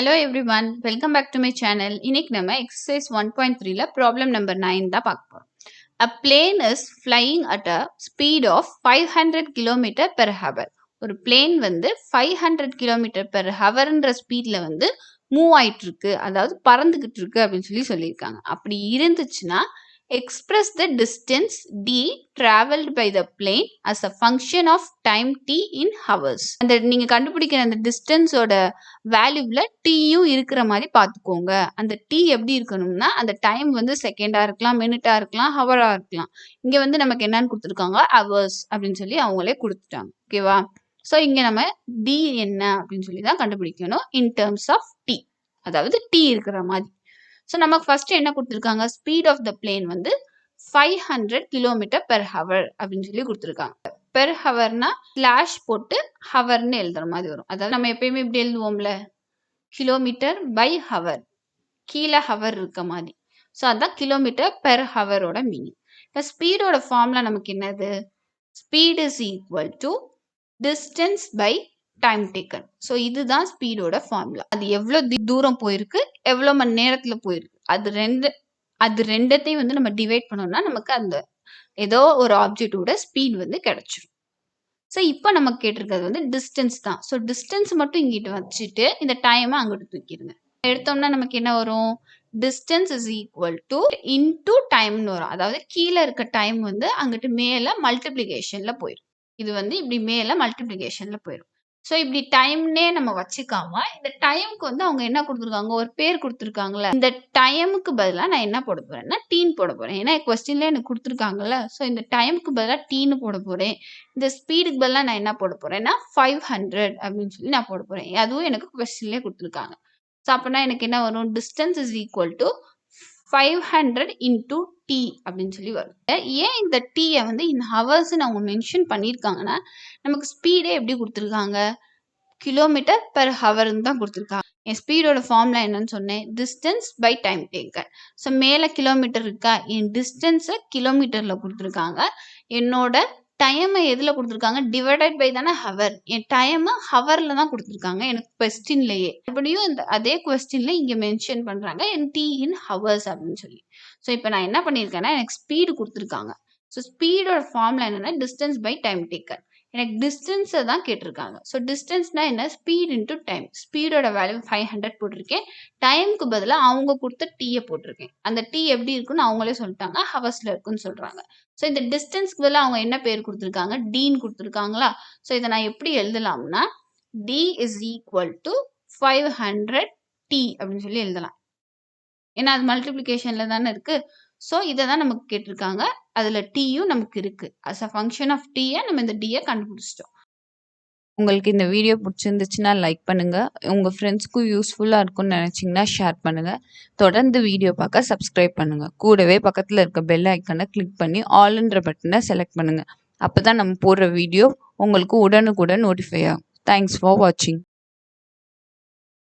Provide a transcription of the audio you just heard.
Hello everyone, welcome back to my channel. இன்னைக்கு நம்ம exercise 1.3ல problem number 9 தான் பார்க்க போறோம். A plane is flying at a speed of 500 km per hour. ஒரு plane வந்து 500 km per hourன்ற ஸ்பீட்ல வந்து மூவ் ஆயிட்டு இருக்கு, அதாவது பறந்துகிட்டு இருக்கு அப்படின்னு சொல்லியிருக்காங்க. அப்படி இருந்துச்சுன்னா express the distance d traveled by the plane as a function of time t in hours. அந்த நீங்க கண்டுபிடிக்கிற அந்த டிஸ்டன்ஸோட வேல்யூவில் டீயும் இருக்கிற மாதிரி பார்த்துக்கோங்க. அந்த டீ எப்படி இருக்கணும்னா அந்த டைம் வந்து செகண்டாக இருக்கலாம், மினிட்டாக இருக்கலாம், ஹவராக இருக்கலாம். இங்கே வந்து நமக்கு என்னன்னு கொடுத்துருக்காங்க, ஹவர்ஸ் அப்படின்னு சொல்லி அவங்களே கொடுத்துட்டாங்க. ஓகேவா? ஸோ இங்கே நம்ம டி என்ன அப்படின்னு சொல்லி தான் கண்டுபிடிக்கணும் இன் டேர்ம்ஸ் ஆஃப் டி, அதாவது டி இருக்கிற மாதிரி. ஸோ நமக்கு ஃபர்ஸ்ட் என்ன கொடுத்துருக்காங்க, ஸ்பீட் ஆஃப் த பிளேன் வந்து 500 கிலோமீட்டர் பெர் ஹவர் அப்படின்னு சொல்லி கொடுத்துருக்காங்க. பெர் ஹவர்னா ஸ்லாஷ் போட்டு ஹவர்னு எழுதுற மாதிரி வரும். அதாவது நம்ம எப்பயுமே இப்படி எழுதுவோம்ல, கிலோமீட்டர் பை ஹவர், கீழே ஹவர் இருக்க மாதிரி. ஸோ அதான் கிலோமீட்டர் பெர் ஹவரோட மீனிங். இப்போ ஸ்பீடோட ஃபார்ம்ல நமக்கு என்னது, speed is equal to distance by time taken. So இதுதான் ஸ்பீடோட ஃபார்முலா. அது எவ்வளோ தூரம் போயிருக்கு, எவ்வளோ மணி நேரத்தில் போயிருக்கு, அது ரெண்டத்தையும் வந்து நம்ம டிவைட் பண்ணோம்னா நமக்கு அந்த ஏதோ ஒரு ஆப்ஜெக்டோட ஸ்பீட் வந்து கிடைச்சிடும். ஸோ இப்போ நமக்கு கேட்டிருக்கிறது வந்து டிஸ்டன்ஸ் தான். ஸோ டிஸ்டன்ஸ் மட்டும் இங்கிட்டு வச்சுட்டு இந்த டைமை அங்கிட்டு தூக்கிடுங்க. எடுத்தோம்னா நமக்கு என்ன வரும், distance is equal to into டைம்னு வரும். அதாவது கீழே இருக்க டைம் வந்து அங்கிட்டு மேலே மல்டிப்ளிகேஷன்ல போயிடும். இது வந்து இப்படி மேலே மல்டிப்ளிகேஷன்ல போயிடும். ஸோ இப்படி டைம்னே நம்ம வச்சுக்காம இந்த டைமுக்கு வந்து அவங்க என்ன கொடுத்துருக்காங்க, ஒரு பேர் கொடுத்துருக்காங்களே, இந்த டைமுக்கு பதிலாக நான் என்ன போட போறேன்னா டீன் போட போறேன். ஏன்னா கொஸ்டின்ல எனக்கு கொடுத்துருக்காங்கல்ல. ஸோ இந்த டைமுக்கு பதிலாக டீன்னு போட போறேன். இந்த ஸ்பீடுக்கு பதிலாக நான் என்ன போட போறேன்னா 500 அப்படின்னு சொல்லி நான் போட போறேன். அதுவும் எனக்கு கொஸ்டின்லேயே கொடுத்துருக்காங்க. ஸோ அப்படின்னா எனக்கு என்ன வரும், distance is equal to 500 into T அப்படின்னு சொல்லி வரும். ஏன் இந்த டீயை வந்து இன் ஹவர்ஸ் அவங்க மென்ஷன் பண்ணியிருக்காங்கன்னா, நமக்கு ஸ்பீடே எப்படி கொடுத்துருக்காங்க, கிலோமீட்டர் பெர் ஹவர்னு தான் கொடுத்துருக்காங்க. என் ஸ்பீடோட ஃபார்ம்ல என்னன்னு சொன்னேன், distance by time taken. So மேலே கிலோமீட்டர் இருக்கா, என் டிஸ்டன்ஸை கிலோமீட்டர்ல கொடுத்துருக்காங்க. என்னோட டைமை எதில் கொடுத்துருக்காங்க, டிவைடட் பை தானே ஹவர். என் டைமை ஹவரில் தான் கொடுத்துருக்காங்க எனக்கு கொஸ்டின்லேயே. அப்படியும் இந்த அதே கொஸ்டின்ல இங்கே மென்ஷன் பண்ணுறாங்க என் டி இன் ஹவர்ஸ் அப்படின்னு சொல்லி. ஸோ இப்போ நான் என்ன பண்ணியிருக்கேன்னா, எனக்கு ஸ்பீடு கொடுத்துருக்காங்க. ஸோ ஸ்பீடோட ஃபார்முலா என்னன்னா டிஸ்டன்ஸ் பை டைம் டேக்கன். எனக்கு டிஸ்டன்ஸை தான் கேட்டிருக்காங்க. ஸோ டிஸ்டன்ஸ்னா என்ன, ஸ்பீட் இன்டூ டைம். ஸ்பீடோட வேல்யூ 500 போட்டிருக்கேன். டைமுக்கு பதிலாக அவங்க கொடுத்த டீயை போட்டிருக்கேன். அந்த டீ எப்படி இருக்குன்னு அவங்களே சொல்லிட்டாங்க, ஹவர்ஸ்ல இருக்குன்னு சொல்றாங்க. ஸோ இந்த டிஸ்டன்ஸ்க்கு பதிலாக அவங்க என்ன பேர் கொடுத்துருக்காங்க, டீன்னு கொடுத்துருக்காங்களா. ஸோ இதை நான் எப்படி எழுதலாம்னா, T is equal to 500 T அப்படின்னு சொல்லி எழுதலாம். ஏன்னா அது மல்டிப்ளிகேஷன்ல தானே இருக்கு. ஸோ இதை தான் நமக்கு கேட்டிருக்காங்க. அதுல டீயும் நமக்கு இருக்கு. அஸ் அ ஃபங்க்ஷன் ஆஃப் டீயை நம்ம இந்த டீயை கண்டுபிடிச்சிட்டோம். உங்களுக்கு இந்த வீடியோ பிடிச்சிருந்துச்சுன்னா லைக் பண்ணுங்க, உங்க ஃப்ரெண்ட்ஸ்க்கும் யூஸ்ஃபுல்லா இருக்கும்னு நினைச்சீங்கன்னா ஷேர் பண்ணுங்க. தொடர்ந்து வீடியோ பார்க்க சப்ஸ்கிரைப் பண்ணுங்க. கூடவே பக்கத்துல இருக்க பெல் ஐக்கனை கிளிக் பண்ணி ஆல்ன்ற பட்டனை செலக்ட் பண்ணுங்க. அப்பதான் நம்ம போடுற வீடியோ உங்களுக்கு உடனுக்குடன் நோட்டிஃபை ஆகும். தேங்க்ஸ் ஃபார் வாட்சிங்.